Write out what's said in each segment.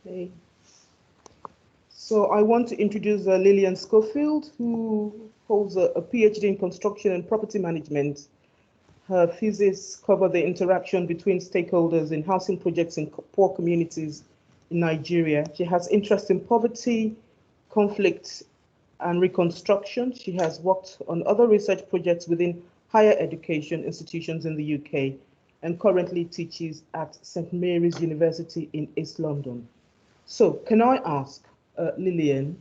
Okay. So I want to introduce Lillian Schofield, who holds a PhD in construction and property management. Her thesis covered the interaction between stakeholders in housing projects in poor communities in Nigeria. She has interest in poverty, conflict, and reconstruction. She has worked on other research projects within higher education institutions in the UK and currently teaches at St. Mary's University in East London. So can I ask, Lillian,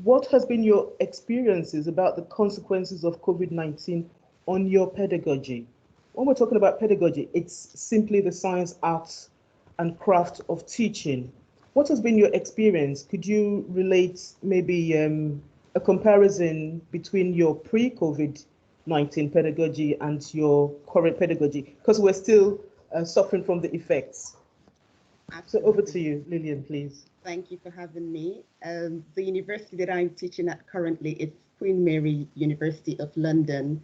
what has been your experiences about the consequences of COVID-19 on your pedagogy? When we're talking about pedagogy, it's simply the science, art, and craft of teaching. What has been your experience? Could you relate maybe a comparison between your pre-COVID-19 pedagogy and your current pedagogy? Because we're still suffering from the effects. Absolutely. So over to you, Lillian, please. Thank you for having me. The university that I'm teaching at currently is Queen Mary University of London.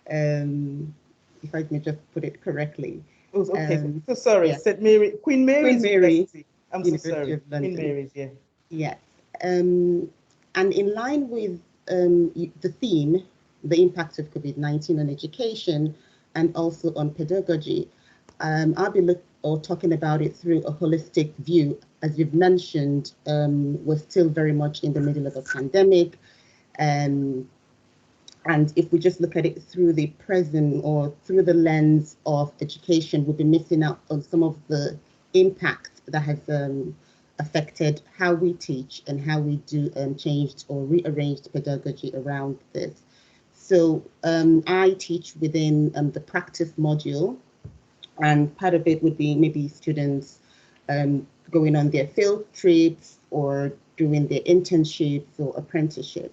If I can just put it correctly. Oh, okay. So sorry, yeah. St. Mary, Queen Mary's University. I'm University so sorry. Of London. Queen Mary's, yeah. Yes. And in line with the theme, the impact of COVID-19 on education and also on pedagogy, I'll be talking about it through a holistic view. As you've mentioned, we're still very much in the middle of a pandemic. And if we just look at it through the prism or through the lens of education, we'll be missing out on some of the impact that has affected how we teach and how we do changed or rearranged pedagogy around this. So I teach within the practice module, and part of it would be maybe students going on their field trips or doing their internships or apprenticeship.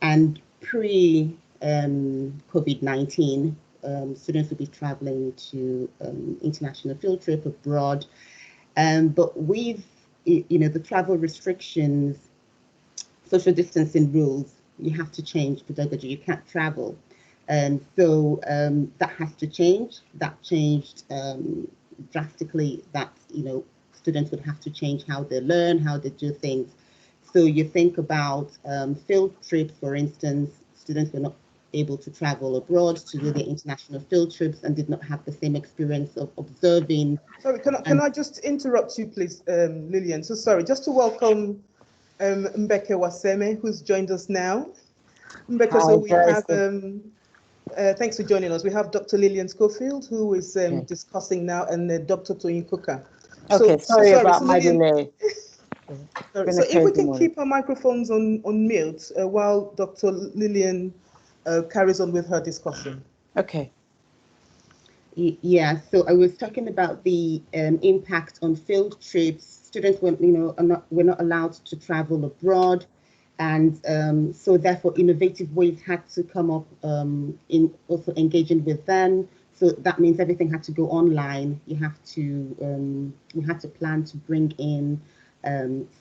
And pre-COVID-19, students would be traveling to international field trip abroad. But with the travel restrictions, social distancing rules, you have to change pedagogy. You can't travel. And so that has to change. That changed drastically. That students would have to change how they learn, how they do things. So you think about field trips, for instance. Students were not able to travel abroad to do their international field trips and did not have the same experience of observing. Sorry, can I just interrupt you, please, Lillian? So sorry, just to welcome Mbeke Waseme, who's joined us now. Mbeke, Hi, so we Joyce. have, thanks for joining us. We have Dr. Lillian Schofield, who is discussing now, and Dr. Toyin Kuka. Okay, sorry about my delay. Sorry. So if we can keep our microphones on mute while Dr. Lillian carries on with her discussion. Okay. Yeah, so I was talking about the impact on field trips. Students were not allowed to travel abroad, and so therefore innovative ways had to come up in also engaging with them. So that means everything had to go online. You had to plan to bring in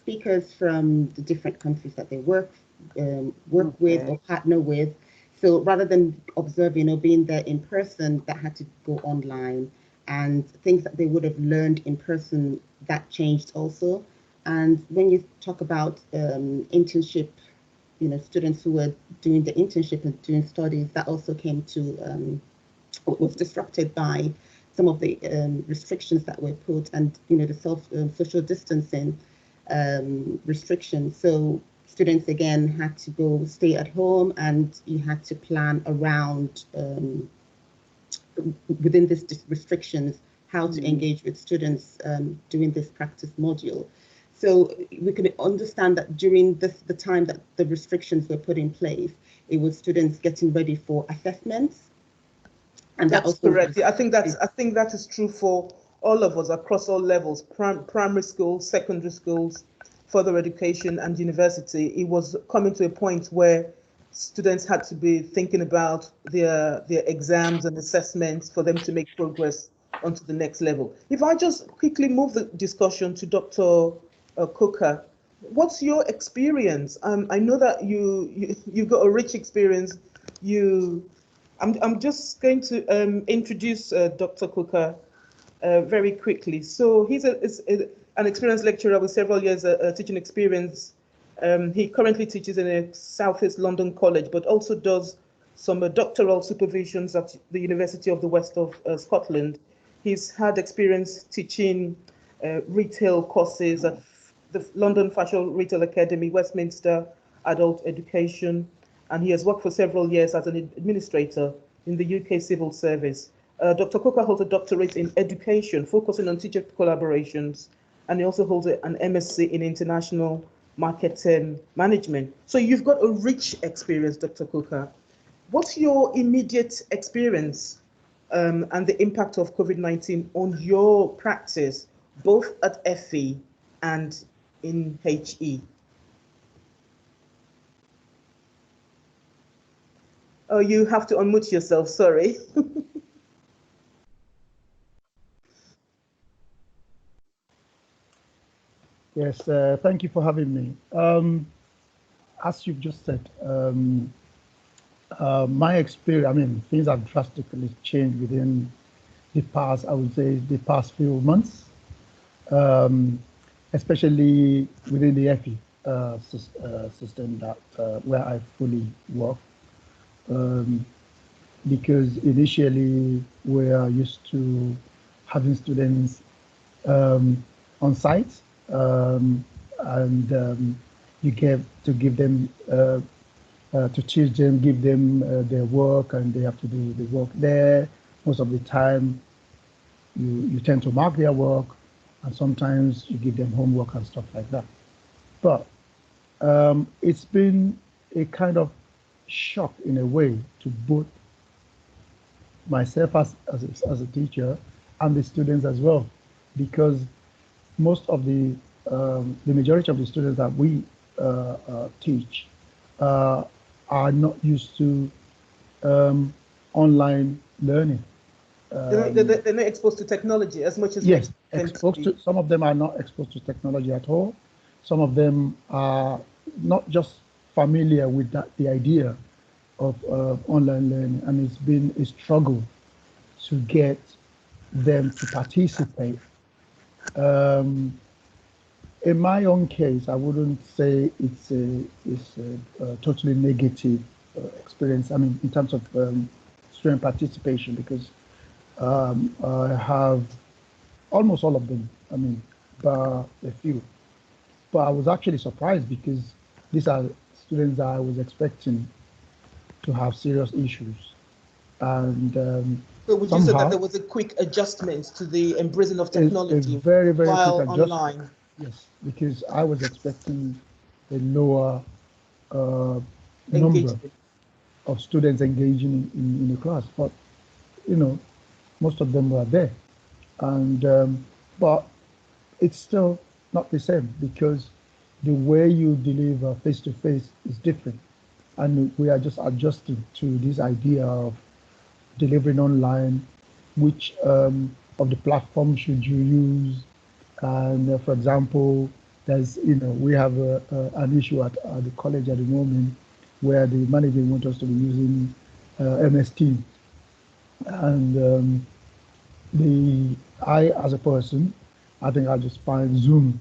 speakers from the different countries that they work with or partner with. So rather than observing or being there in person, that had to go online, and things that they would have learned in person, that changed also. And when you talk about internship, students who were doing the internship and doing studies, that also came to was disrupted by some of the restrictions that were put, and the social distancing restrictions. So students again had to go stay at home, and you had to plan around within these restrictions how to engage with students during this practice module. So we can understand that during the time that the restrictions were put in place, it was students getting ready for assessments. And that's correct. I think that is true for all of us across all levels, primary schools, secondary schools, further education, and university. It was coming to a point where students had to be thinking about their exams and assessments for them to make progress onto the next level. If I just quickly move the discussion to Dr. Kuka, what's your experience? I know that you've got a rich experience. I'm just going to introduce Dr. Kuka very quickly. So he's an experienced lecturer with several years teaching experience. He currently teaches in a Southeast London college, but also does some doctoral supervisions at the University of the West of Scotland. He's had experience teaching retail courses at the London Fashion Retail Academy, Westminster Adult Education, and he has worked for several years as an administrator in the UK Civil Service. Dr. Coker holds a doctorate in education, focusing on teacher collaborations, and he also holds an MSc in international market management. So you've got a rich experience, Dr. Coker. What's your immediate experience and the impact of COVID-19 on your practice, both at FE and in HE? Oh, you have to unmute yourself, sorry. Yes, thank you for having me. As you've just said, my experience, I mean, things have drastically changed within the past, I would say, the past few months, especially within the FE system that where I fully work. Because initially we are used to having students on site, and you get to give them to teach them, give them their work, and they have to do the work there. Most of the time, you tend to mark their work, and sometimes you give them homework and stuff like that. But it's been a kind of shock in a way to both myself as a teacher and the students as well, because most of the majority of the students that we teach are not used to online learning. They're not exposed to technology as much as yes, some of them are not exposed to technology at all. Some of them are not just familiar with the idea of online learning, and it's been a struggle to get them to participate. In my own case, I wouldn't say it's a totally negative experience. I mean, in terms of student participation, because I have almost all of them. I mean, bar a few. But I was actually surprised because these are students that I was expecting to have serious issues. And so would you say that there was a quick adjustment to the embracing of technology a very, very while quick adjustment. online? Yes, because I was expecting a lower number of students engaging in the class, but you know, most of them were there, and but it's still not the same because the way you deliver face to face is different, and we are just adjusting to this idea of delivering online. Which of the platform should you use? And for example, there's we have an issue at the college at the moment where the manager wants us to be using MS Teams, and I as a person, I think I just find Zoom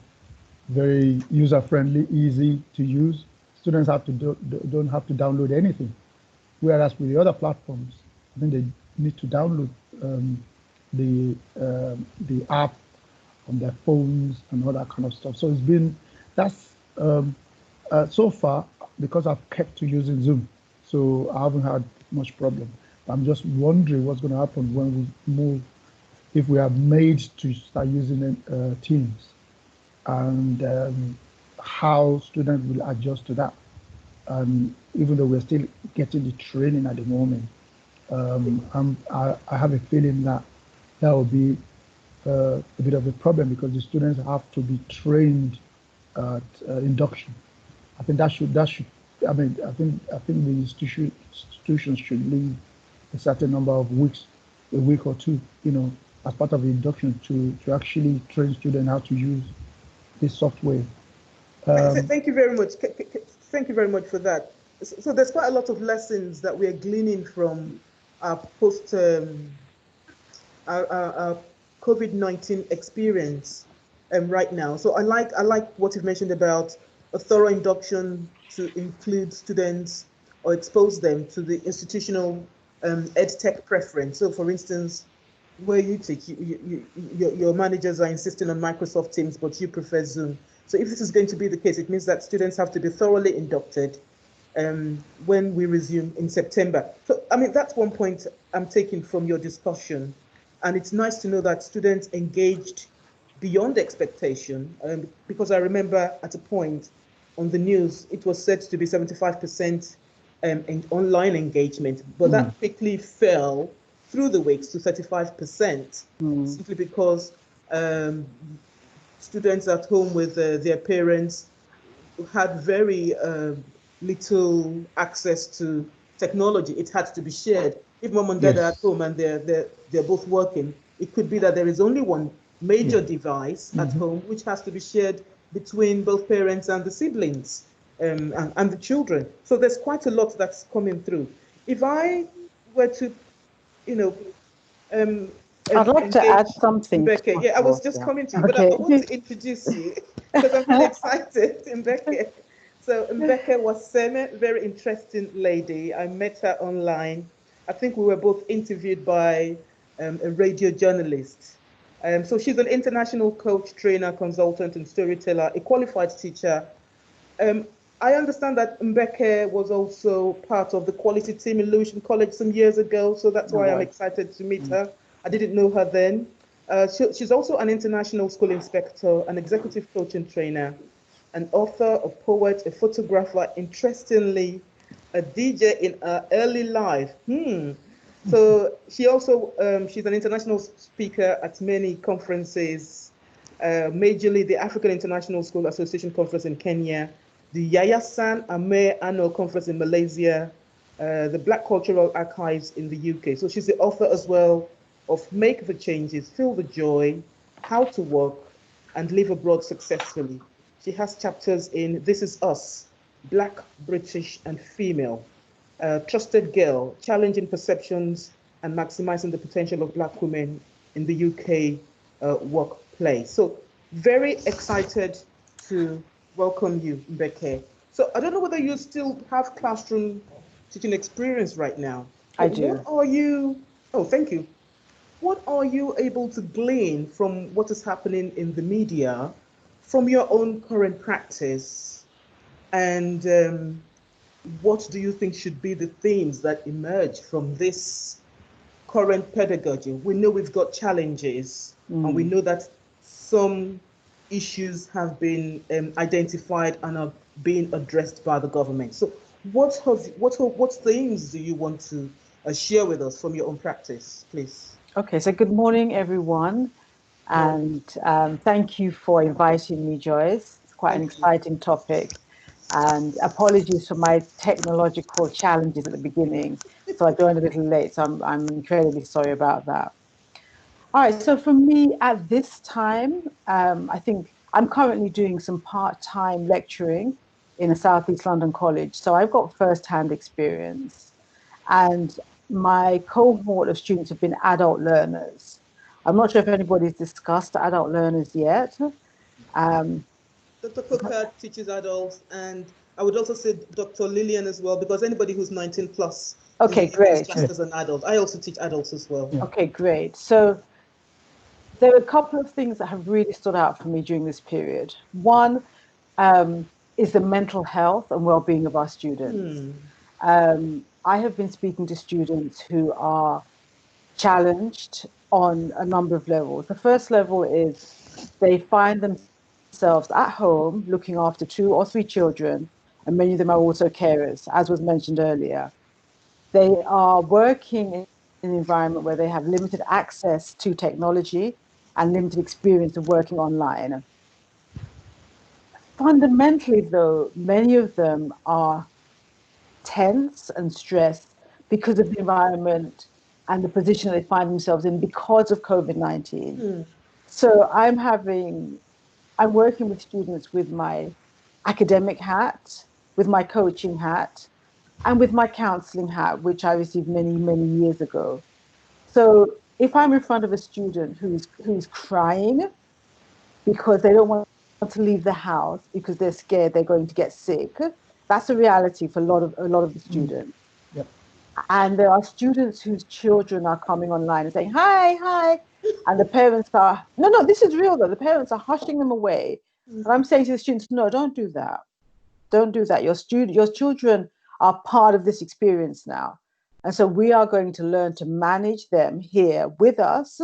very user-friendly, easy to use. Students have to don't have to download anything, whereas with the other platforms, I think they need to download the app on their phones and all that kind of stuff. So that's so far, because I've kept to using Zoom, so I haven't had much problem. I'm just wondering what's going to happen when we move, if we are made to start using Teams, and how students will adjust to that. Even though we're still getting the training at the moment, I have a feeling that will be a bit of a problem because the students have to be trained at induction. I think that should. I mean, I think the institutions should leave a certain number of weeks, a week or two, as part of the induction to actually train students how to use this software. Thank you very much. Thank you very much for that. So there's quite a lot of lessons that we're gleaning from our our COVID-19 experience. right now. So I like what you've mentioned about a thorough induction to include students or expose them to the institutional ed tech preference. So for instance, where you teach, your managers are insisting on Microsoft Teams, but you prefer Zoom. So if this is going to be the case, it means that students have to be thoroughly inducted when we resume in September. So, I mean, that's one point I'm taking from your discussion. And it's nice to know that students engaged beyond expectation, because I remember at a point on the news, it was said to be 75% in online engagement, but that quickly fell through the weeks to 35%, simply because students at home with their parents had very little access to technology. It had to be shared. If mom and dad are at home and they're both working, it could be that there is only one major device at home, which has to be shared between both parents and the siblings and the children. So there's quite a lot that's coming through. If I were to, you know, I'd like to add something. Mbeke, yeah, I was just coming to you, but I want to introduce you because I'm really excited, Mbeke. So Mbeke was Seme, very interesting lady. I met her online. I think we were both interviewed by a radio journalist. So she's an international coach, trainer, consultant, and storyteller, a qualified teacher. I understand that Mbeke was also part of the quality team in Lewisham College some years ago, so that's why I'm excited to meet her. I didn't know her then. She's also an international school inspector, an executive coach and trainer, an author, a poet, a photographer, interestingly, a DJ in her early life. So she also, she's an international speaker at many conferences, majorly the African International School Association Conference in Kenya, the Yayasan Ame Annual Conference in Malaysia, the Black Cultural Archives in the UK. So she's the author as well of Make the Changes, Feel the Joy, How to Work, and Live Abroad Successfully. She has chapters in This Is Us, Black, British, and Female, Trusted Girl, Challenging Perceptions and Maximizing the Potential of Black Women in the UK workplace. So very excited to welcome you, Mbeke. So I don't know whether you still have classroom teaching experience right now. I do. What are you, oh, thank you. What are you able to glean from what is happening in the media, from your own current practice? And what do you think should be the themes that emerge from this current pedagogy? We know we've got challenges, and we know that some issues have been identified and are being addressed by the government. So what themes do you want to share with us from your own practice, please? Okay, so good morning, everyone. And thank you for inviting me, Joyce. It's quite an exciting topic. And apologies for my technological challenges at the beginning. So I joined a little late, so I'm incredibly sorry about that. All right, so for me at this time, I think I'm currently doing some part-time lecturing in a Southeast London college. So I've got first-hand experience. And my cohort of students have been adult learners. I'm not sure if anybody's discussed adult learners yet. Dr. Coker teaches adults, and I would also say Dr. Lillian as well, because anybody who's 19 plus is classed as an adult. I also teach adults as well. Yeah. Okay, great. So there are a couple of things that have really stood out for me during this period. One is the mental health and well-being of our students. I have been speaking to students who are challenged on a number of levels. The first level is they find themselves at home looking after 2 or 3 children, and many of them are also carers, as was mentioned earlier. They are working in an environment where they have limited access to technology and limited experience of working online. Fundamentally, though, many of them are tense and stressed because of the environment and the position they find themselves in because of COVID-19. So I'm working with students with my academic hat, with my coaching hat, and with my counseling hat, which I received many, many years ago. So if I'm in front of a student who's crying, because they don't want to leave the house because they're scared they're going to get sick. That's a reality for a lot of the students. Yep. And there are students whose children are coming online and saying, hi, and the parents are, no, this is real though. The parents are hushing them away. And I'm saying to the students, no, don't do that. Don't do that. Your children are part of this experience now. And so we are going to learn to manage them here with us.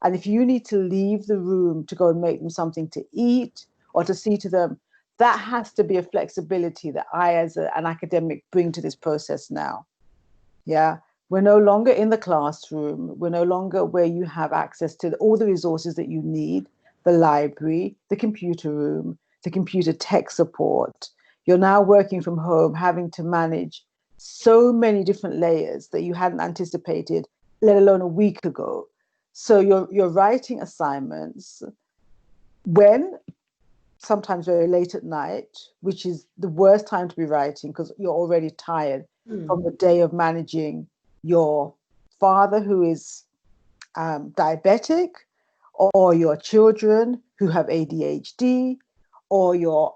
And if you need to leave the room to go and make them something to eat or to see to them, that has to be a flexibility that I, as an academic, bring to this process now. Yeah, we're no longer in the classroom. We're no longer where you have access to all the resources that you need, the library, the computer room, the computer tech support. You're now working from home, having to manage so many different layers that you hadn't anticipated, let alone a week ago. So you're writing assignments when sometimes very late at night, which is the worst time to be writing because you're already tired from the day of managing your father who is diabetic, or your children who have ADHD, or your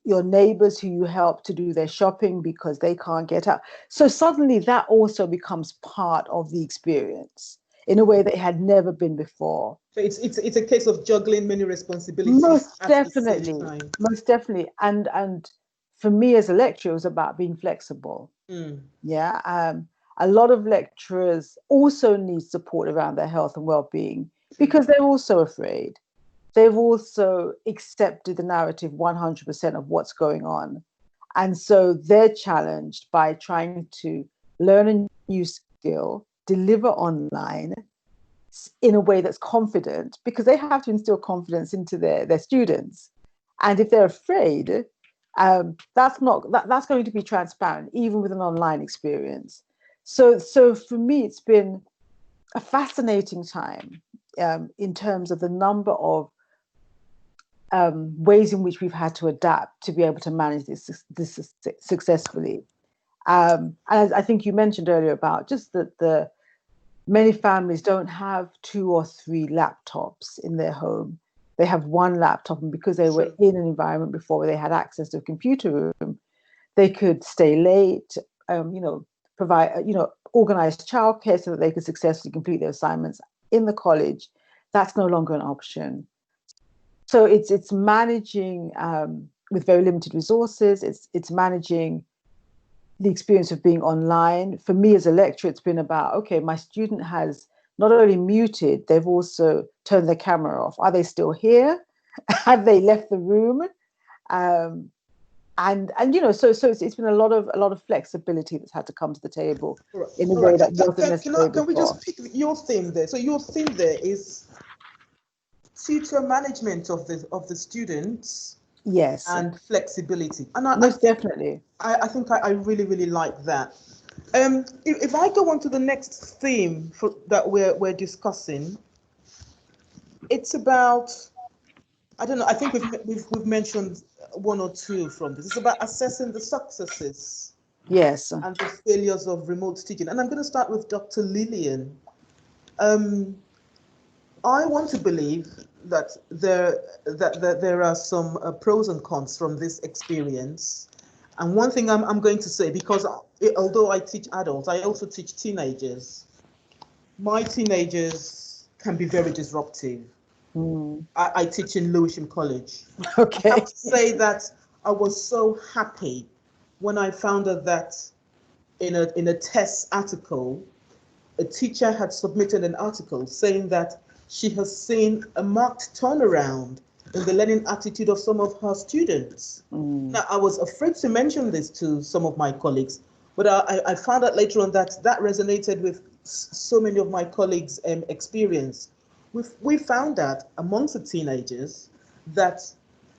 neighbors who you help to do their shopping because they can't get out. So suddenly that also becomes part of the experience in a way that it had never been before. So it's a case of juggling many responsibilities. Most at definitely, the same time. most definitely. And for me as a lecturer, it was about being flexible. Yeah. A lot of lecturers also need support around their health and well-being because they're also afraid. They've also accepted the narrative 100% of what's going on. And so they're challenged by trying to learn a new skill, deliver online in a way that's confident, because they have to instill confidence into their students. And if they're afraid, that's going to be transparent, even with an online experience. So for me, it's been a fascinating time in terms of the number of ways in which we've had to adapt to be able to manage this successfully. And as I think you mentioned earlier about just that the many families don't have 2 or 3 laptops in their home. They have 1 laptop, and because they were in an environment before where they had access to a computer room, they could stay late, provide, organize childcare so that they could successfully complete their assignments in the college. That's no longer an option. So it's managing with very limited resources. It's managing the experience of being online. For me as a lecturer, it's been about, okay, my student has not only muted, they've also turned their camera off. Are they still here? Have they left the room? So it's been a lot of flexibility that's had to come to the table in a way that wasn't necessary before. Can we just pick your theme there? So your theme there is tutor management of the students. Yes. And flexibility. And most definitely. I think I really, really like that. If I go on to the next theme that we're discussing, it's about, I don't know, I think we've mentioned 1 or 2 from this. It's about assessing the successes. Yes. And the failures of remote teaching. And I'm going to start with Dr. Lillian. I want to believe that there are some pros and cons from this experience. And one thing I'm going to say, because although I teach adults, I also teach teenagers. My teenagers can be very disruptive. I teach in Lewisham College. Okay. I have to say that I was so happy when I found out that in a test article, a teacher had submitted an article saying that she has seen a marked turnaround in the learning attitude of some of her students. Now, I was afraid to mention this to some of my colleagues, but I found out later on that resonated with so many of my colleagues' experience. We found out amongst the teenagers that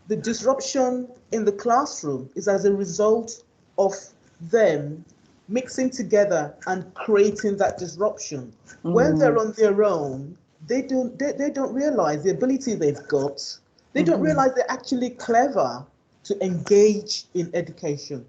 the disruption in the classroom is as a result of them mixing together and creating that disruption. When they're on their own, they don't realize the ability they've got. They don't realize they're actually clever to engage in education.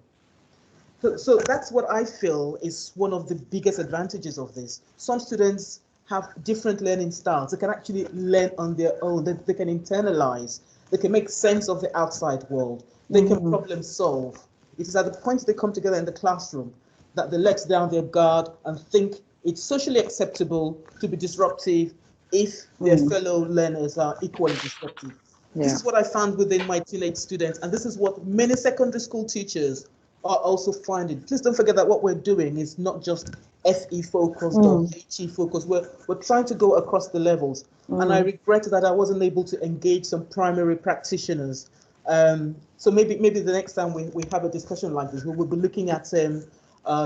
So that's what I feel is one of the biggest advantages of this. Some students have different learning styles. They can actually learn on their own. They can internalize. They can make sense of the outside world. They can problem solve. It is at the point they come together in the classroom that they let down their guard and think it's socially acceptable to be disruptive if their fellow learners are equally disruptive. This is what I found within my teenage students, and this is what many secondary school teachers are also finding. Please don't forget that what we're doing is not just FE focused or HE focused. We're trying to go across the levels. And I regret that I wasn't able to engage some primary practitioners. So maybe the next time we have a discussion like this, we will be looking at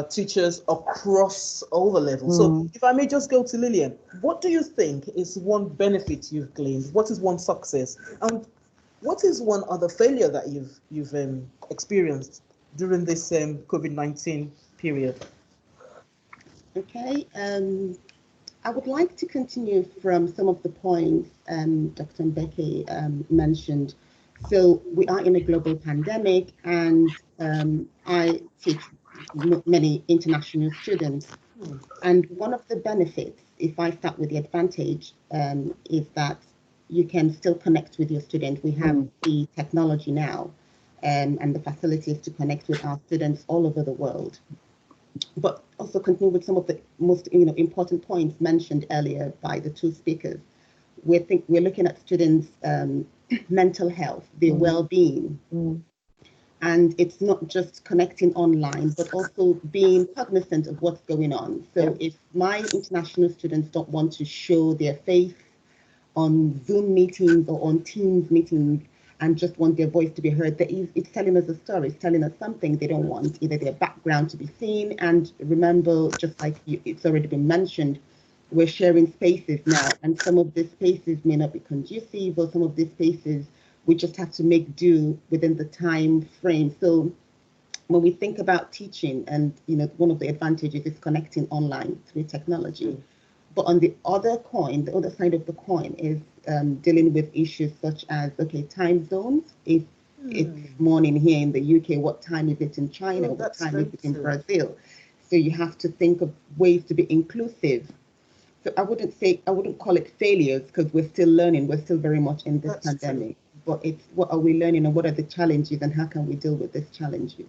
teachers across all the levels. So if I may just go to Lillian, what do you think is one benefit you've gleaned? What is one success? And what is one other failure that you've experienced during this COVID-19 period? Okay, I would like to continue from some of the points Dr. Mbeke mentioned. So we are in a global pandemic, and I teach many international students. And one of the benefits, if I start with the advantage, is that you can still connect with your student. We have the technology now and the facilities to connect with our students all over the world. But also continue with some of the most important points mentioned earlier by the two speakers. We're looking at students' mental health, their well-being. And it's not just connecting online, but also being cognizant of what's going on. So if my international students don't want to show their face on Zoom meetings or on Teams meetings and just want their voice to be heard, it's telling us a story, it's telling us something. They don't want either their background to be seen. And remember, just like it's already been mentioned, we're sharing spaces now, and some of these spaces may not be conducive, or some of these spaces we just have to make do within the time frame. So when we think about teaching, and one of the advantages is connecting online through technology. But on the other coin, the other side of the coin is dealing with issues such as, time zones. If it's morning here in the UK, what time is it in China? What time is it in Brazil? So you have to think of ways to be inclusive. So I wouldn't call it failures, because we're still learning. We're still very much in this pandemic. But it's what are we learning, and what are the challenges, and how can we deal with these challenges?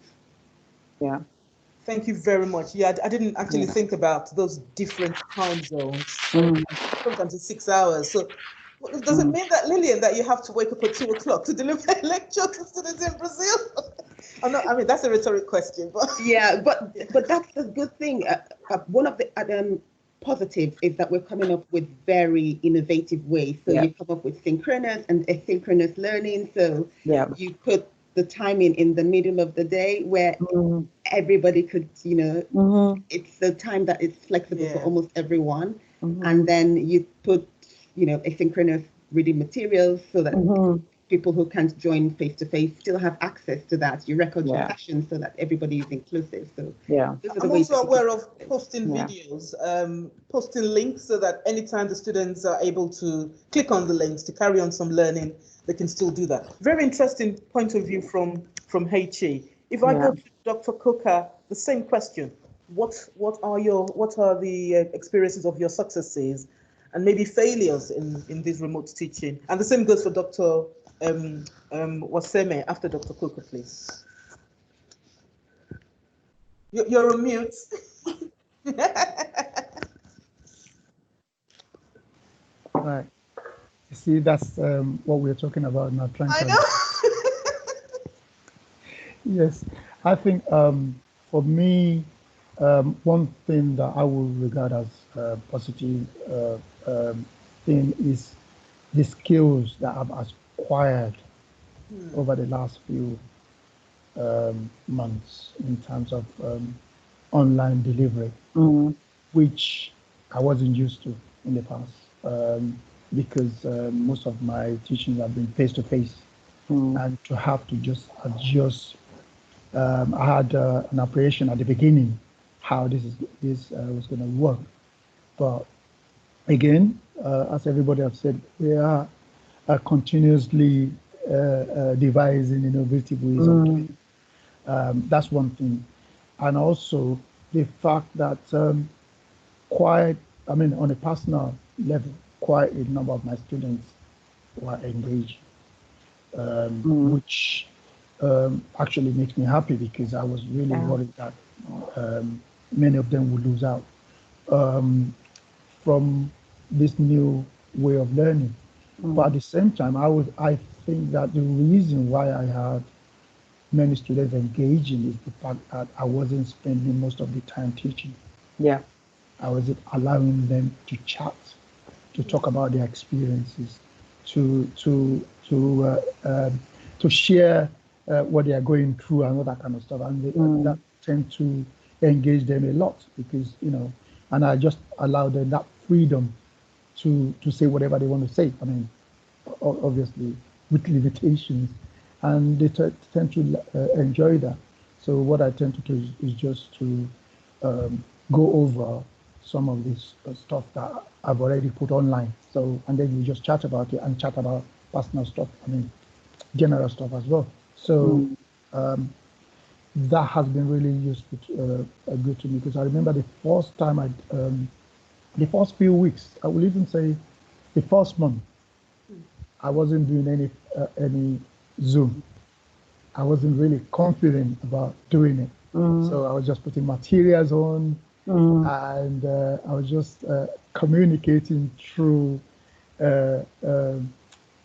Yeah. Thank you very much. Yeah, I didn't actually think about those different time zones. Sometimes it's 6 hours. So does it mean that, Lillian, that you have to wake up at 2 o'clock to deliver a lecture to students in Brazil? That's a rhetoric question. But yeah, but that's the good thing. One of the positives is that we're coming up with very innovative ways. So you come up with synchronous and asynchronous learning. So you put the timing in the middle of the day where everybody could, it's the time that is flexible for almost everyone. And then you put, asynchronous reading materials so that people who can't join face-to-face still have access to that. You record your sessions so that everybody is inclusive. So I'm also aware of posting videos, posting links, so that anytime the students are able to click on the links to carry on some learning, they can still do that. Very interesting point of view from HE. If I go to Dr. Coker, the same question. What are the experiences of your successes and maybe failures in this remote teaching? And the same goes for Dr. Waseme after Dr. Coker, please. You're on mute. Right. You see, that's what we're talking about now. I know. Yes, I think for me, one thing that I would regard as a positive thing is the skills that I've acquired over the last few months in terms of online delivery, which I wasn't used to in the past, because most of my teachings have been face-to-face, and to have to just adjust. I had an apprehension at the beginning how this was going to work, but again, as everybody have said, we are continuously devising innovative ways of doing it. That's one thing, and also the fact that quite I mean, on a personal level, quite a number of my students were engaged, which actually makes me happy because I was really worried that many of them would lose out from this new way of learning. But at the same time, I think that the reason why I had many students engaging is the fact that I wasn't spending most of the time teaching. Yeah. I was allowing them to chat, to talk about their experiences, to share what they are going through and all that kind of stuff, and that tend to engage them a lot because and I just allow them that freedom to say whatever they want to say. I mean, obviously with limitations, and they tend to enjoy that. So what I tend to do is just to go over some of this stuff that I've already put online. So, and then we just chat about it and chat about personal stuff. I mean, general stuff as well. So that has been really useful, good to me, because I remember the first time the first few weeks, I will even say the first month, I wasn't doing any Zoom. I wasn't really confident about doing it. So I was just putting materials on, and I was just communicating through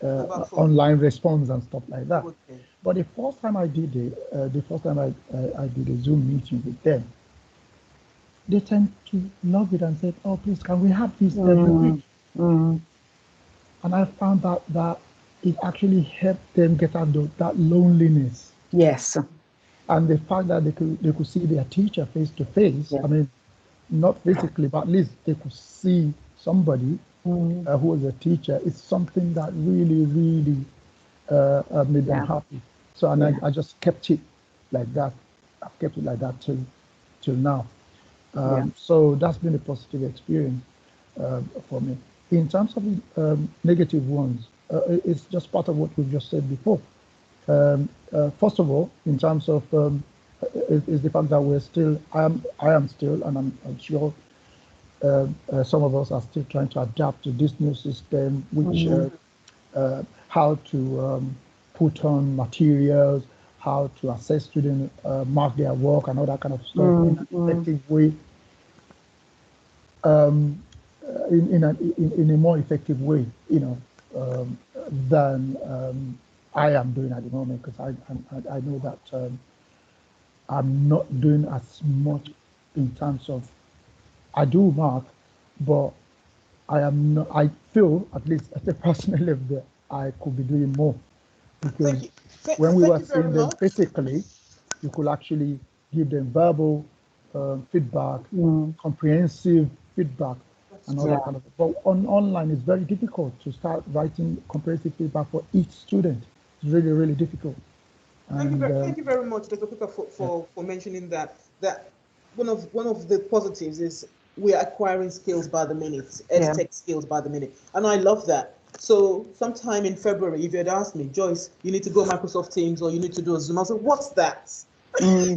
online response and stuff like that. Okay. But the first time I did it, I did a Zoom meeting with them, they tend to love it and said, "Oh, please, can we have this every week?" And I found out that it actually helped them get out of that loneliness. Yes. And the fact that they could see their teacher face to face. I mean, not physically, but at least they could see somebody who was a teacher. It's something that really, really made them happy. So, and I just kept it like that. I've kept it like that till now. So that's been a positive experience for me. In terms of negative ones, it's just part of what we've just said before. First of all, in terms of is the fact that we're still, I am still, and I'm sure some of us are still trying to adapt to this new system, which how to put on materials, how to assess students, mark their work, and all that kind of stuff in an effective way. In a more effective way, than I am doing at the moment, because I know that I'm not doing as much in terms of, I do mark, but I am not, I feel, at least at a personal level, that I could be doing more, because when we were seeing them physically, you could actually give them verbal feedback, comprehensive feedback, and all that kind of stuff. But online, it's very difficult to start writing comprehensive feedback for each student. It's really, really difficult. Thank you very much, Dr. Cooker, for mentioning that. That one of the positives is we are acquiring skills by the minute, tech skills by the minute, and I love that. So sometime in February, if you had asked me, Joyce, you need to go Microsoft Teams or you need to do a Zoom, I said, what's that? I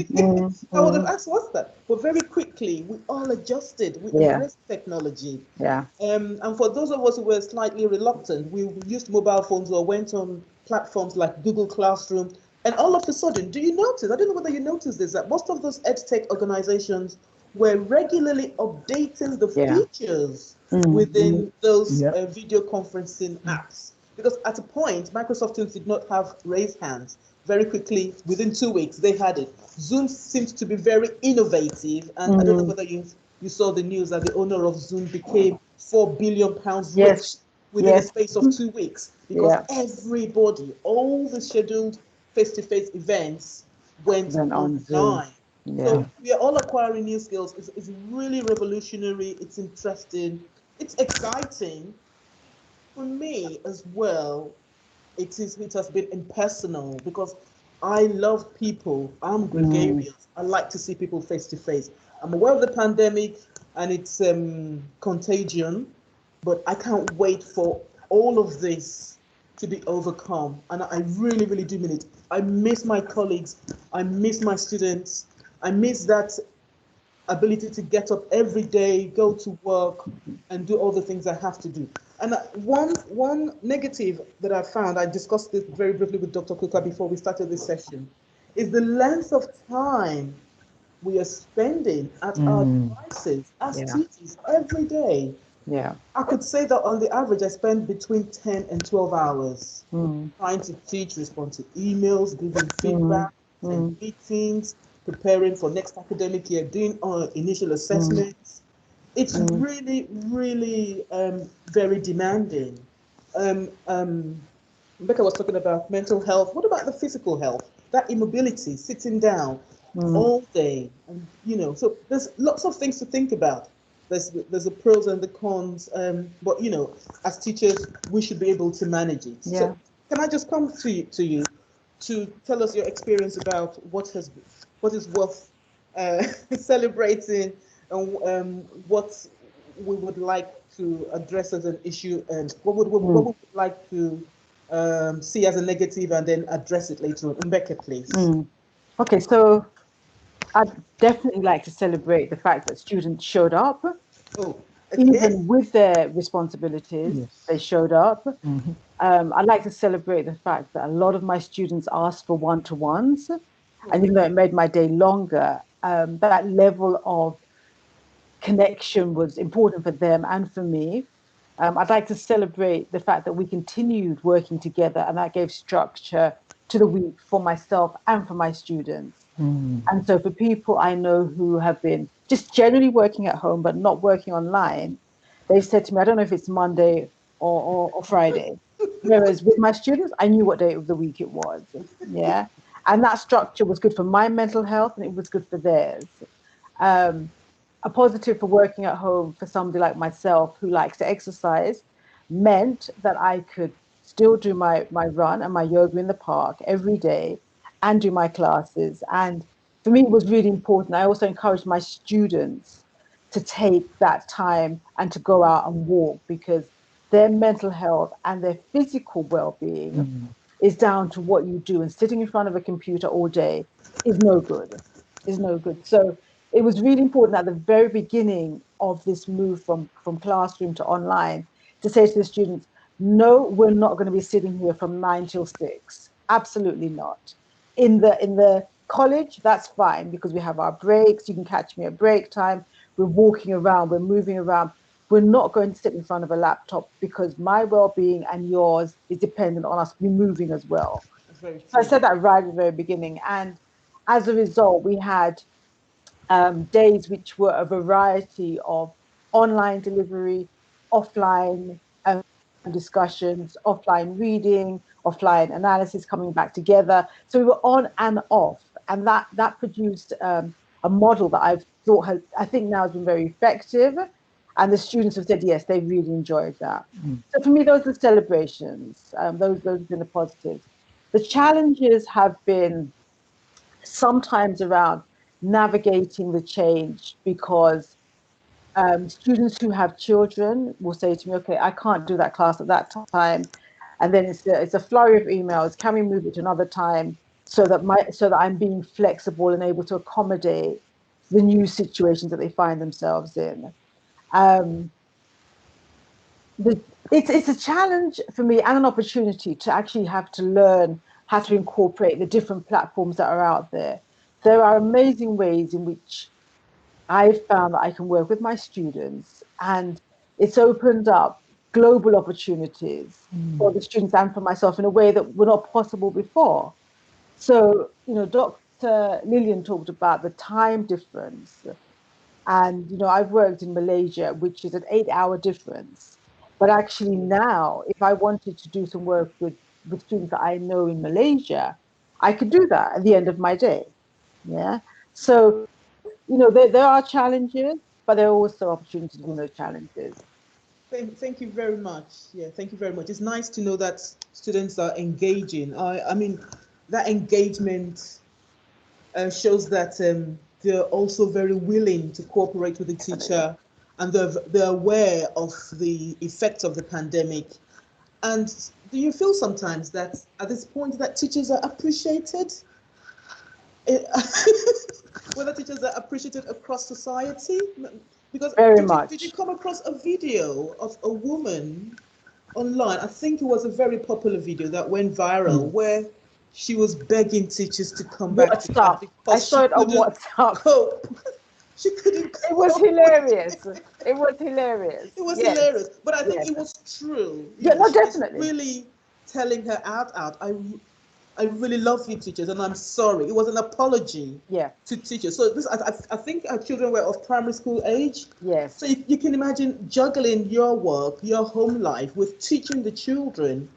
would have asked, what's that? But very quickly, we all adjusted. We embraced technology. And for those of us who were slightly reluctant, we used mobile phones or went on platforms like Google Classroom. And all of a sudden, do you notice? I don't know whether you noticed this, that most of those EdTech organizations were regularly updating the features within those video conferencing apps. Because at a point, Microsoft Teams did not have raised hands. Very quickly, within 2 weeks, they had it. Zoom seems to be very innovative. And I don't know whether you saw the news that the owner of Zoom became £4 billion rich within the space of 2 weeks. Because everybody, all the scheduled face-to-face events went online. So we are all acquiring new skills. It's really revolutionary. It's interesting. It's exciting. For me as well, it has been impersonal because I love people. I'm gregarious. I like to see people face to face. I'm aware of the pandemic and its contagion, but I can't wait for all of this to be overcome. And I really, really do mean it. I miss my colleagues. I miss my students. I miss that ability to get up every day, go to work, and do all the things I have to do. And one negative that I found, I discussed this very briefly with Dr. Kuka before we started this session, is the length of time we are spending at our devices as teachers every day. Yeah. I could say that on the average, I spend between 10 and 12 hours trying to teach, respond to emails, giving feedback, and meetings, preparing for next academic year, doing initial assessments. It's really, really very demanding. Rebecca was talking about mental health. What about the physical health? That immobility, sitting down all day, and so there's lots of things to think about. There's the pros and the cons, but as teachers, we should be able to manage it. Yeah. So can I just come to you to tell us your experience about what is worth celebrating, and what we would like to address as an issue, and what would we like to see as a negative, and then address it later on. Rebecca, please. Okay, so I'd definitely like to celebrate the fact that students showed up. Okay. Even with their responsibilities, they showed up. I'd like to celebrate the fact that a lot of my students asked for one-to-ones, and even though it made my day longer, that level of connection was important for them and for me. I'd like to celebrate the fact that we continued working together, and that gave structure to the week for myself and for my students. And so for people I know who have been just generally working at home but not working online, they've said to me, I don't know if it's Monday or Friday. Whereas with my students, I knew what day of the week it was. Yeah. And that structure was good for my mental health, and it was good for theirs. A positive for working at home for somebody like myself who likes to exercise meant that I could still do my run and my yoga in the park every day and do my classes. And for me, it was really important. I also encouraged my students to take that time and to go out and walk, because their mental health and their physical well-being is down to what you do. And sitting in front of a computer all day is no good, So it was really important at the very beginning of this move from classroom to online to say to the students, no, we're not going to be sitting here from 9 till 6. Absolutely not. In the college, that's fine, because we have our breaks. You can catch me at break time. We're walking around, we're moving around. We're not going to sit in front of a laptop, because my well-being and yours is dependent on us moving as well. So I said that right at the very beginning. And as a result, we had days which were a variety of online delivery, offline discussions, offline reading, offline analysis coming back together. So we were on and off, and that produced a model that I think now has been very effective, and the students have said yes, they really enjoyed that. So for me, those are the celebrations. Those have been the positives. The challenges have been sometimes around navigating the change, because students who have children will say to me, okay, I can't do that class at that time. And then it's a flurry of emails. Can we move it to another time, so that I'm being flexible and able to accommodate the new situations that they find themselves in? It's a challenge for me and an opportunity to actually have to learn how to incorporate the different platforms that are out there. There are amazing ways in which I've found that I can work with my students, and it's opened up global opportunities for the students and for myself in a way that were not possible before. So, Dr. Lillian talked about the time difference. And, I've worked in Malaysia, which is an 8-hour difference. But actually now, if I wanted to do some work with students that I know in Malaysia, I could do that at the end of my day. Yeah. So, there are challenges, but there are also opportunities in those challenges. Thank you very much. Yeah, thank you very much. It's nice to know that students are engaging. I mean, that engagement shows that they're also very willing to cooperate with the teacher, and they're aware of the effects of the pandemic. And do you feel sometimes that at this point that teachers are appreciated? whether teachers are appreciated across society. Because Very did you come across a video of a woman online? I think it was a very popular video that went viral where she was begging teachers to come back to class because I saw it on WhatsApp. Cope. She couldn't cope. It was hilarious. It was hilarious. It was Yes. hilarious, but I think it was true. Yeah, no, she was definitely. really telling her out. I really love you, teachers, and I'm sorry. It was an apology to teachers. So this, I think our children were of primary school age. Yes. So you can imagine juggling your work, your home life with teaching the children.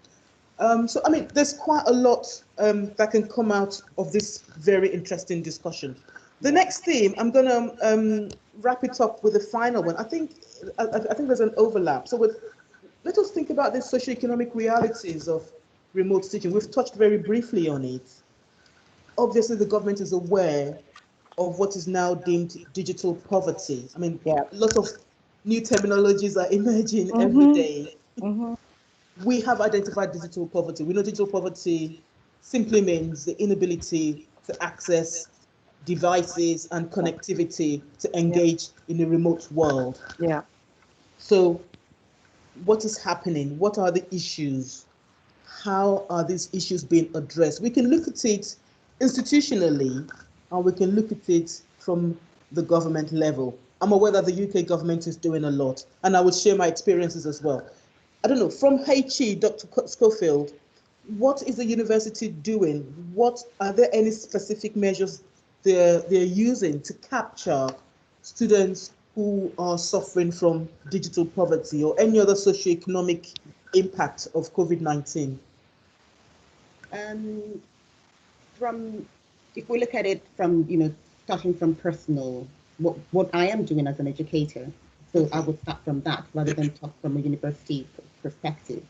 So I mean, there's quite a lot that can come out of this very interesting discussion. The next theme, I'm going to wrap it up with the final one. I think there's an overlap. So let us think about the socioeconomic realities of remote teaching. We've touched very briefly on it. Obviously, the government is aware of what is now deemed digital poverty. I mean, a lot of new terminologies are emerging every day. We have identified digital poverty. We know digital poverty simply means the inability to access devices and connectivity to engage in a remote world. Yeah. So what is happening? What are the issues? How are these issues being addressed? We can look at it institutionally, and we can look at it from the government level. I'm aware that the UK government is doing a lot, and I will share my experiences as well. I don't know, from HE, Dr. Schofield, what is the university doing? What are there any specific measures they're using to capture students who are suffering from digital poverty or any other socioeconomic impact of COVID-19? If we look at it from, starting from personal, what I am doing as an educator, so I would start from that rather than talk from a university perspective.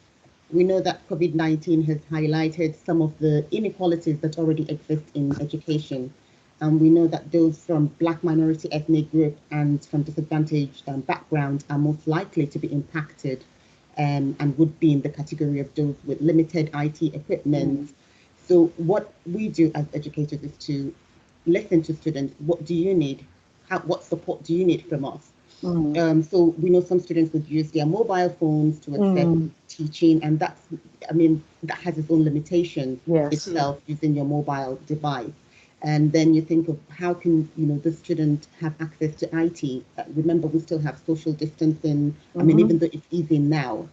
We know that COVID-19 has highlighted some of the inequalities that already exist in education. And we know that those from Black minority ethnic group and from disadvantaged backgrounds are most likely to be impacted and would be in the category of those with limited IT equipment. So what we do as educators is to listen to students. What do you need? What support do you need from us? So we know some students would use their mobile phones to access teaching, and that has its own limitations itself, using your mobile device. And then you think of how can the student have access to IT? Remember, we still have social distancing. I mean, even though it's easy now,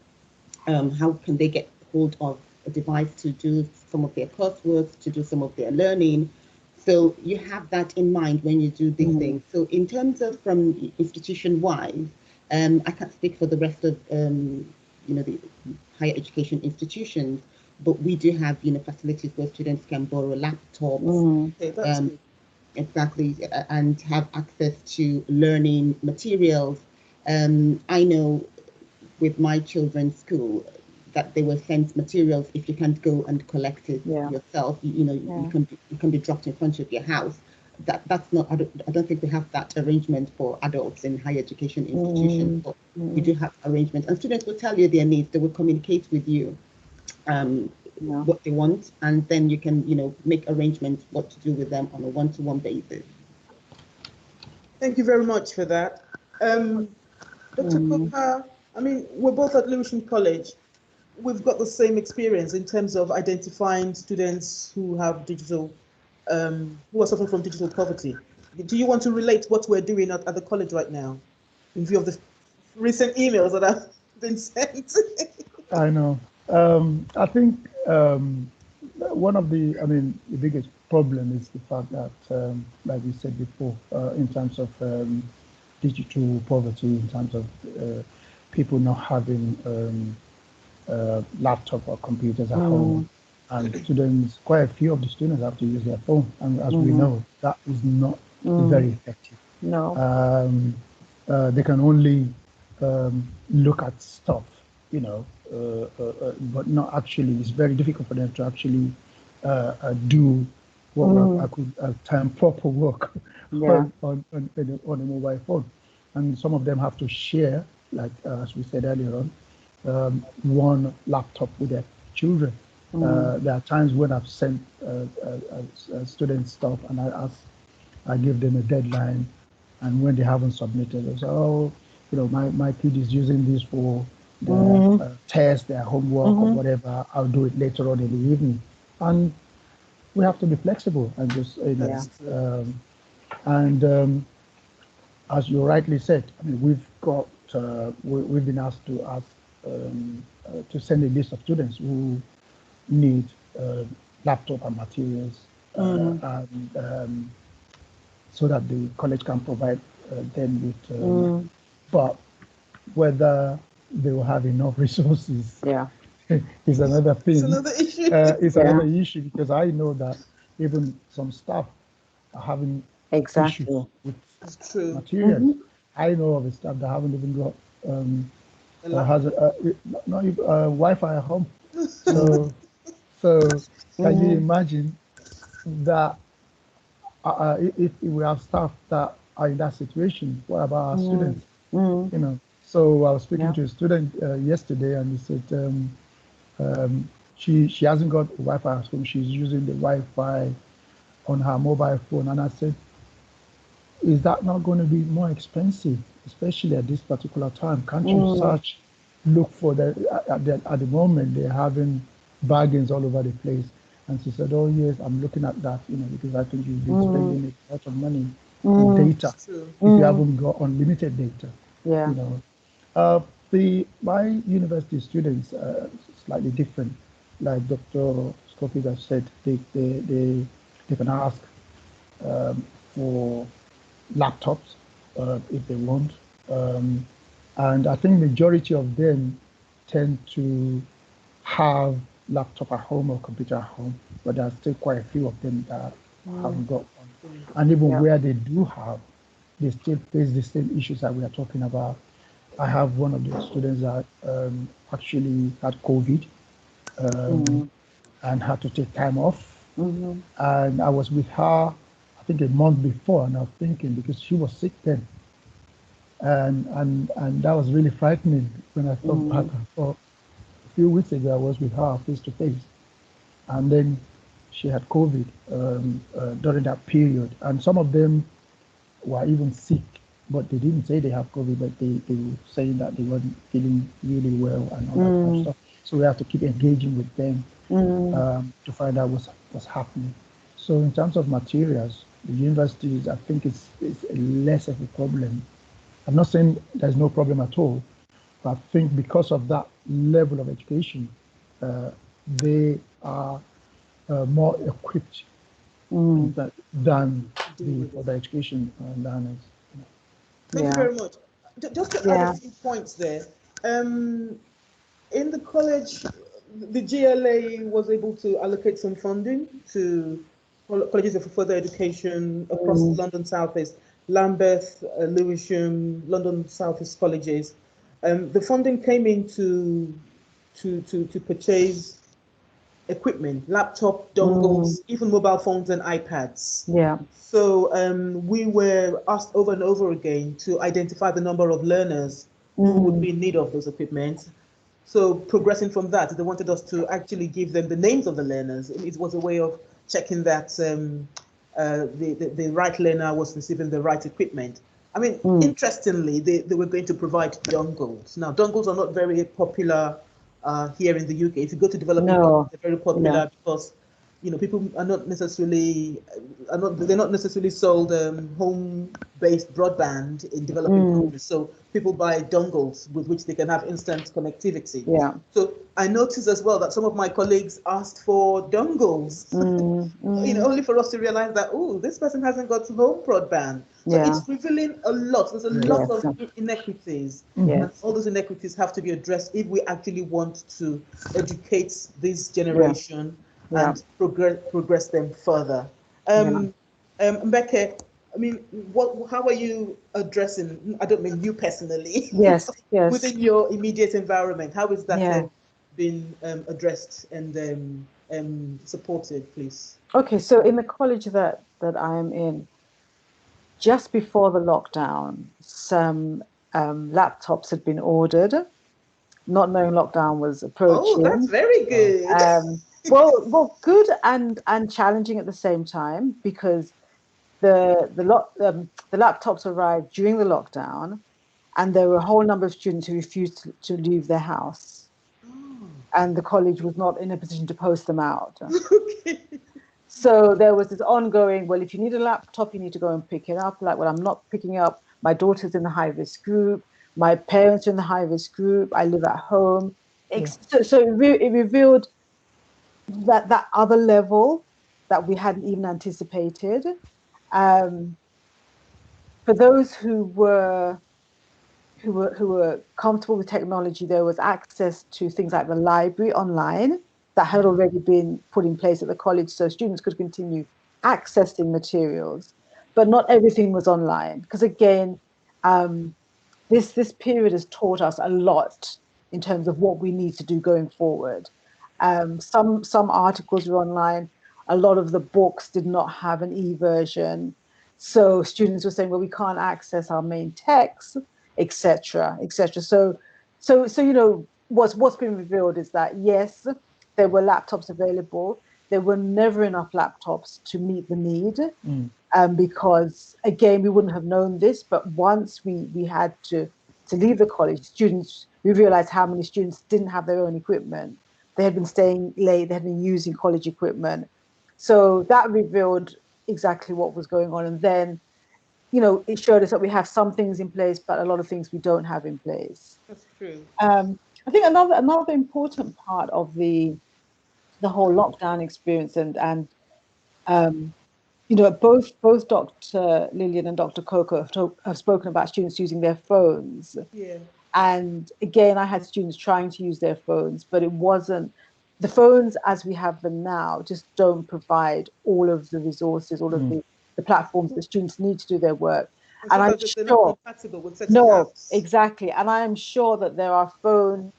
how can they get hold of a device to do some of their coursework, to do some of their learning? So you have that in mind when you do these things. So in terms of from institution-wide, I can't speak for the rest of the higher education institutions, but we do have facilities where students can borrow laptops, Okay, that's good. exactly, and have access to learning materials. I know with my children's school that they were sent materials. If you can't go and collect it yourself, you can be dropped in front of your house. That's not. I don't think we have that arrangement for adults in higher education institutions. But we do have arrangements, and students will tell you their needs. They will communicate with you what they want, and then you can make arrangements what to do with them on a one-to-one basis. Thank you very much for that. Dr. Cooper, I mean, we're both at Lewisham College. We've got the same experience in terms of identifying students who have digital, who are suffering from digital poverty. Do you want to relate what we're doing at the college right now, in view of the recent emails that have been sent? I know. I think one of the biggest problem is the fact that, like we said before, in terms of digital poverty, in terms of people not having laptop or computers at home, and students, quite a few of the students have to use their phone, and as we know, that is not very effective. No. They can only look at stuff, but not actually. It's very difficult for them to actually do what I could term proper work on a mobile phone. And some of them have to share, like as we said earlier on, one laptop with their children. There are times when I've sent students stuff and I I give them a deadline, and when they haven't submitted, they say, oh, my kid is using this for their test, their homework, or whatever. I'll do it later on in the evening. And we have to be flexible and just, as you rightly said, I mean, we've been asked to send a list of students who need laptop and materials, and so that the college can provide them with. But whether they will have enough resources, is another thing. It's another issue. It's another issue, because I know that even some staff are having issues with materials. I know of a staff that haven't even got Wi-Fi at home. So can you imagine that if we have staff that are in that situation? What about our students? So I was speaking to a student yesterday, and he said she hasn't got Wi-Fi at home. She's using the Wi-Fi on her mobile phone, and I said, is that not going to be more expensive, especially at this particular time? Can't you look for at the moment they're having bargains all over the place? And she said, oh yes, I'm looking at that, because I think you've been spending a lot of money on data if you haven't got unlimited data. My university students are slightly different. Like Dr. Scofield has said, they can ask for laptops if they want, and I think majority of them tend to have laptop at home or computer at home, but there are still quite a few of them that haven't got one. And even where they do have, they still face the same issues that we are talking about. I have one of the students that actually had COVID and had to take time off. And I was with her, I think a month before, and I was thinking, because she was sick then. And that was really frightening when I thought back. For a few weeks ago, I was with her face to face. And then she had COVID during that period. And some of them were even sick, but they didn't say they have COVID, but they were saying that they weren't feeling really well and all that kind of stuff. So we have to keep engaging with them to find out what's happening. So in terms of materials, the universities, I think it's less of a problem. I'm not saying there's no problem at all, but I think because of that level of education, they are more equipped than the other education learners. Thank you very much. Just to add a few points there. In the college, the GLA was able to allocate some funding to colleges of further education across London South East, Lambeth, Lewisham, London South East colleges. The funding came in to purchase equipment, laptop, dongles, even mobile phones and iPads. So we were asked over and over again to identify the number of learners who would be in need of those equipment. So progressing from that, they wanted us to actually give them the names of the learners. It was a way of checking that the right learner was receiving the right equipment. I mean, interestingly, they were going to provide dongles. Now, dongles are not very popular here in the UK. If you go to developing countries, they're very popular because people are not necessarily they're not necessarily sold home-based broadband in developing countries. So people buy dongles with which they can have instant connectivity. So I noticed as well that some of my colleagues asked for dongles, only for us to realize that this person hasn't got home broadband. So it's revealing a lot. There's a lot of inequities, and all those inequities have to be addressed if we actually want to educate this generation. And progress them further. Mbeke, I mean, how are you addressing? I don't mean you personally. Yes. Within your immediate environment, how is that been addressed and supported, please? Okay, so in the college that I am in, just before the lockdown, some laptops had been ordered, not knowing lockdown was approaching. Oh, that's very good. Well, good and challenging at the same time, because the laptops arrived during the lockdown, and there were a whole number of students who refused to leave their house, and the college was not in a position to post them out. Okay. So there was this ongoing, well, if you need a laptop, you need to go and pick it up. Like, well, I'm not picking up. My daughter's in the high-risk group. My parents are in the high-risk group. I live at home. Yeah. So it revealed that other level that we hadn't even anticipated. For those who were comfortable with technology, there was access to things like the library online that had already been put in place at the college, so students could continue accessing materials. But not everything was online, because again, this period has taught us a lot in terms of what we need to do going forward. Some articles were online. A lot of the books did not have an e-version, so students were saying, well, we can't access our main text, etc., etc. So you know, what's been revealed is that yes, there were laptops available. There were never enough laptops to meet the need, because again, we wouldn't have known this. But once we had to leave the college, we realized how many students didn't have their own equipment. They had been staying late. They had been using college equipment. So that revealed exactly what was going on. And then, you know, it showed us that we have some things in place, but a lot of things we don't have in place. That's true. I think another important part of the whole lockdown experience, and you know, both Dr. Lillian and Dr. Coco have spoken about students using their phones. Yeah. And again, I had students trying to use their phones, but it wasn't, the phones as we have them now just don't provide all of the resources, all of the platforms that students need to do their work. And I'm they're not compatible with certain apps. Exactly. And I am sure that there are phone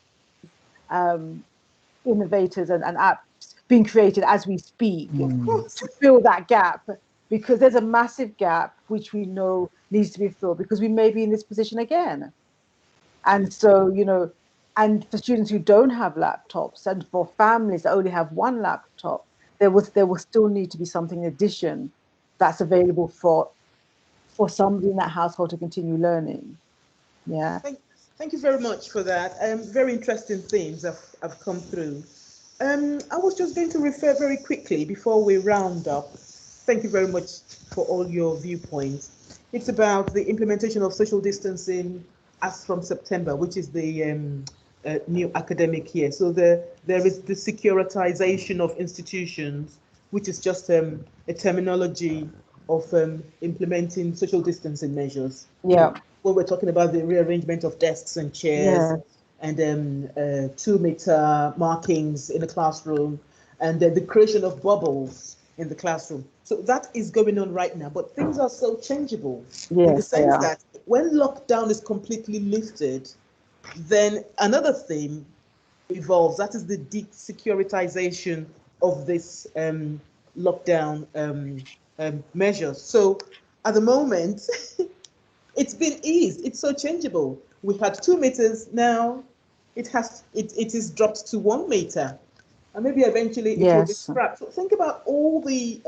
innovators and apps being created as we speak to fill that gap, because there's a massive gap which we know needs to be filled, because we may be in this position again. And so, you know, and for students who don't have laptops, and for families that only have one laptop, there will still need to be something in addition that's available for somebody in that household to continue learning. Yeah. Thank you very much for that. Very interesting themes have come through. I was just going to refer very quickly before we round up. Thank you very much for all your viewpoints. It's about the implementation of social distancing as from September, which is the new academic year. So there is the securitization of institutions, which is just a terminology of implementing social distancing measures. Yeah. When we're talking about the rearrangement of desks and chairs, and 2-meter markings in the classroom, and the creation of bubbles in the classroom. So that is going on right now, but things are so changeable in the sense that when lockdown is completely lifted, then another theme evolves. That is the desecuritization of this lockdown measures. So at the moment, it's been eased. It's so changeable. We had 2 meters, now it is dropped to 1 meter, and maybe eventually it will be scrapped. So think about all the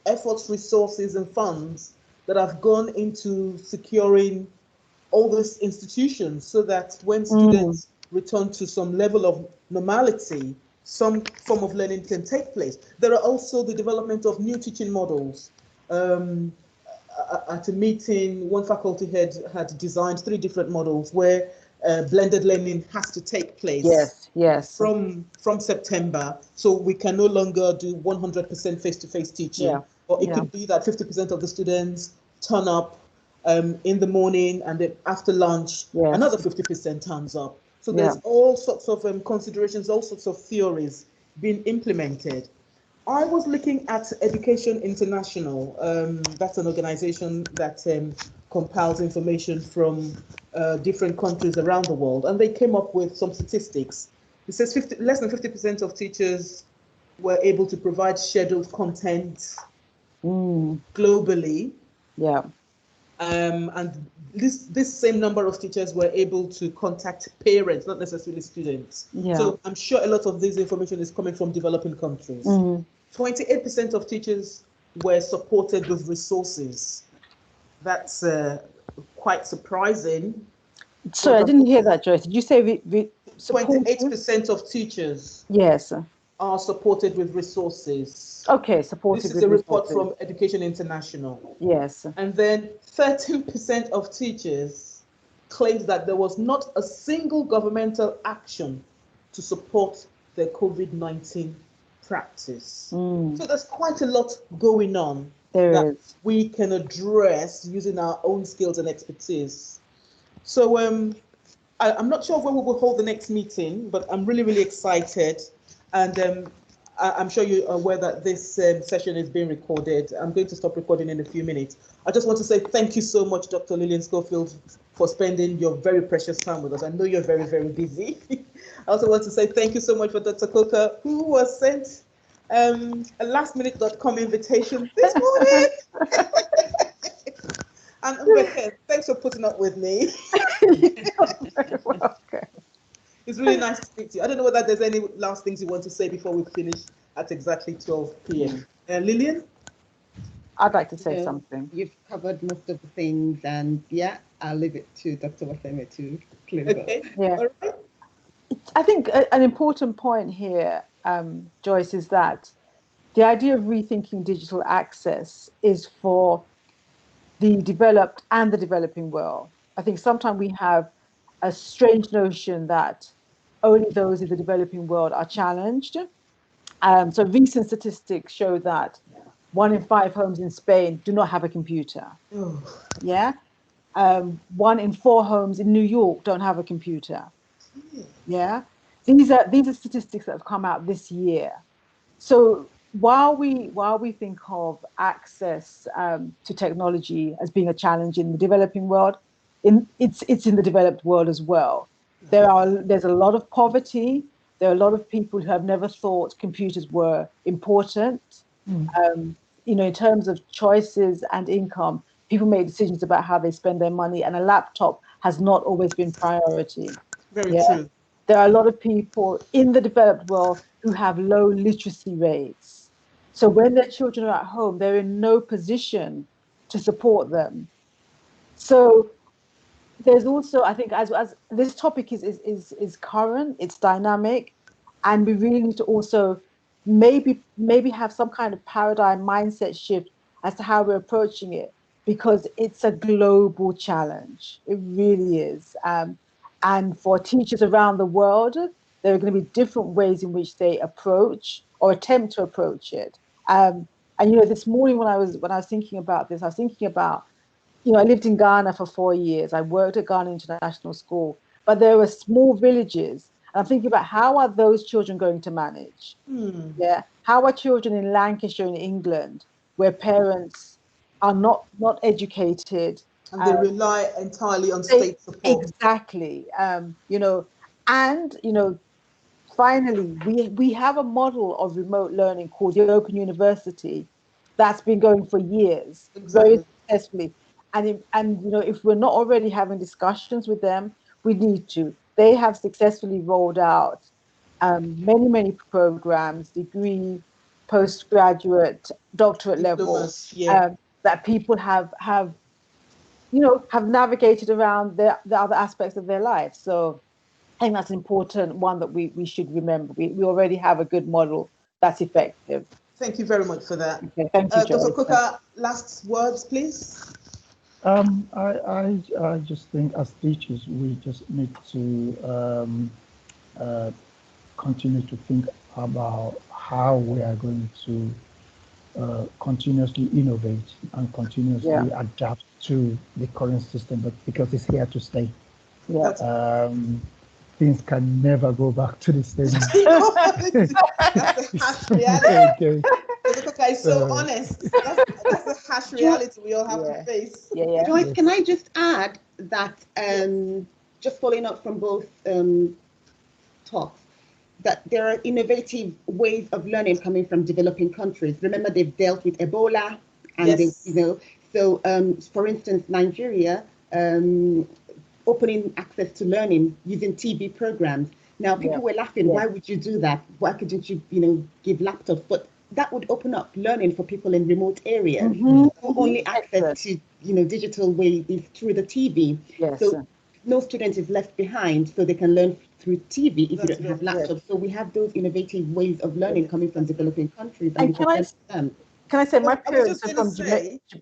efforts, resources, and funds that have gone into securing all those institutions, so that when students return to some level of normality, some form of learning can take place. There are also the development of new teaching models. At a meeting, one faculty head had designed 3 different models where blended learning has to take place. From September, so we can no longer do 100% face-to-face teaching, or it could be that 50% of the students turn up in the morning, and then after lunch, another 50% turns up. So there's all sorts of considerations, all sorts of theories being implemented. I was looking at Education International. That's an organization that compiles information from different countries around the world, and they came up with some statistics. It says less than 50% of teachers were able to provide scheduled content globally. And this same number of teachers were able to contact parents, not necessarily students. So I'm sure a lot of this information is coming from developing countries. 28% of teachers were supported with resources. That's quite surprising. Sorry, I didn't hear that, Joyce. Did you say 28% of teachers yes are supported with resources? Okay, supported This is with a report resources. from Education International. Yes. And then 13% of teachers claimed that there was not a single governmental action to support their COVID-19 practice. So there's quite a lot going on that we can address using our own skills and expertise. So I'm not sure when we will hold the next meeting, but I'm really, really excited. And I'm sure you're aware that this session is being recorded. I'm going to stop recording in a few minutes. I just want to say thank you so much, Dr. Lillian Schofield, for spending your very precious time with us. I know you're very, very busy. I also want to say thank you so much for Dr. Coker, who was sent a lastminute.com invitation this morning. And Rebecca, thanks for putting up with me. You're welcome. It's really nice to speak to you. I don't know whether there's any last things you want to say before we finish at exactly 12 p.m. Lillian? I'd like to say something. You've covered most of the things, and yeah, I'll leave it to Dr. Waseme to close up. Yeah. All right. I think an important point here, Joyce, is that the idea of rethinking digital access is for the developed and the developing world. I think sometimes we have a strange notion that only those in the developing world are challenged. So recent statistics show that 1 in 5 homes in Spain do not have a computer. Yeah. 1 in 4 homes in New York don't have a computer. Yeah. These are statistics that have come out this year. So while we think of access to technology as being a challenge in the developing world, it's in the developed world as well. There's a lot of poverty. There are a lot of people who have never thought computers were important. In terms of choices and income, people make decisions about how they spend their money, and a laptop has not always been priority. Very true. There are a lot of people in the developed world who have low literacy rates. So when their children are at home, they're in no position to support them. So there's also, I think, as this topic is current, it's dynamic, and we really need to also maybe have some kind of paradigm mindset shift as to how we're approaching it, because it's a global challenge. It really is. And for teachers around the world, there are going to be different ways in which they approach or attempt to approach it. And this morning when I was thinking about this, I was thinking about, I lived in Ghana for 4 years. I worked at Ghana International School, but there were small villages. And I'm thinking about, how are those children going to manage? Yeah. How are children in Lancashire in England, where parents are not educated, and they rely entirely on state support? Exactly. Finally, we have a model of remote learning called the Open University that's been going for years, very successfully. And if we're not already having discussions with them, we need to. They have successfully rolled out many programs, degree, postgraduate, doctorate levels, that people have navigated around the other aspects of their life. So I think that's an important one that we should remember. We already have a good model that's effective. Thank you very much for that. Okay, thank you, Dr. Coker, last words, please. I just think as teachers, we just need to continue to think about how we are going to continuously innovate and continuously adapt to the current system, but because it's here to stay. Things can never go back to the same. That's the harsh reality. Dr. is so honest. That's the harsh reality we all have to face. Joyce, can I just add that, just following up from both talks, that there are innovative ways of learning coming from developing countries. Remember, they've dealt with Ebola, and so for instance, Nigeria opening access to learning using TB programs. Now, people were laughing. Why would you do that? Why couldn't you, give laptops? But that would open up learning for people in remote areas Mm-hmm. who only access to digital way is through the TV. Yes. So no student is left behind, so they can learn through TV if you don't have laptops. Yes. So we have those innovative ways of learning coming from developing countries, and can I say my parents are from Jamaica?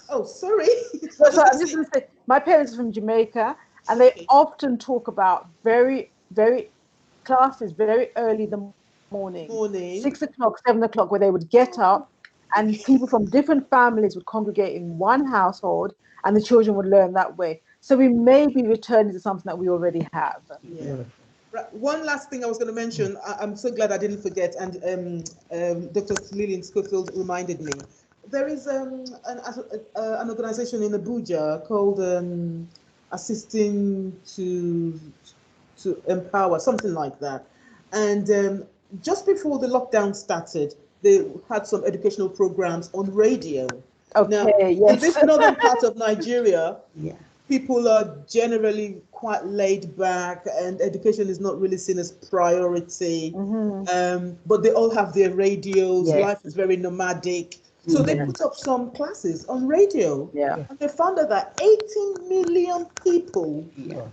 Oh, sorry. I'm just going to say my parents are from Jamaica, and they often talk about very classes very early in the morning, 6 o'clock, 7 o'clock, where they would get up, and people from different families would congregate in one household, and the children would learn that way. So we may be returning to something that we already have. Yeah. Right. One last thing I was going to mention. I'm so glad I didn't forget, and Dr. Lillian Schofield reminded me. There is an organization in Abuja called Assisting to Empower, something like that. And just before the lockdown started, they had some educational programs on radio. Okay, now, yes. in this northern part of Nigeria, people are generally quite laid back, and education is not really seen as priority. But they all have their radios. Life is very nomadic. So they put up some classes on radio. And they found out that 18 million people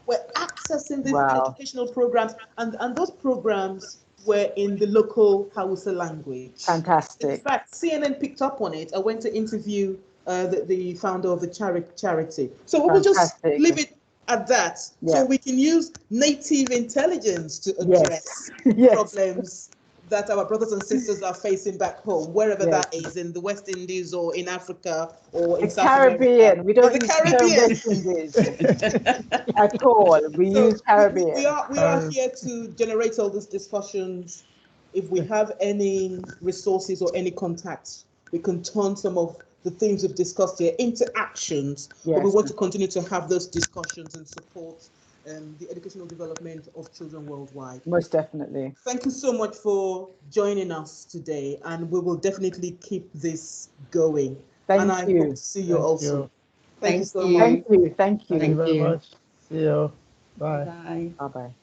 were accessing these educational programs. And those programs were in the local Hausa language. Fantastic. In fact, CNN picked up on it. I went to interview the founder of the charity. So we will just leave it at that. So we can use native intelligence to address problems that our brothers and sisters are facing back home, wherever that is, in the West Indies or in Africa or in South Caribbean. America. We don't use the West Indies at all. We use Caribbean. We are here to generate all these discussions. If we have any resources or any contacts, we can turn some of the things we've discussed here into actions. But we want to continue to have those discussions and support the educational development of children worldwide. Most definitely. Thank you so much for joining us today, and we will definitely keep this going. Thank I you. hope to see you also. Thank you so much. Thank you. Thank you very much. See you. Bye. Bye. Bye-bye.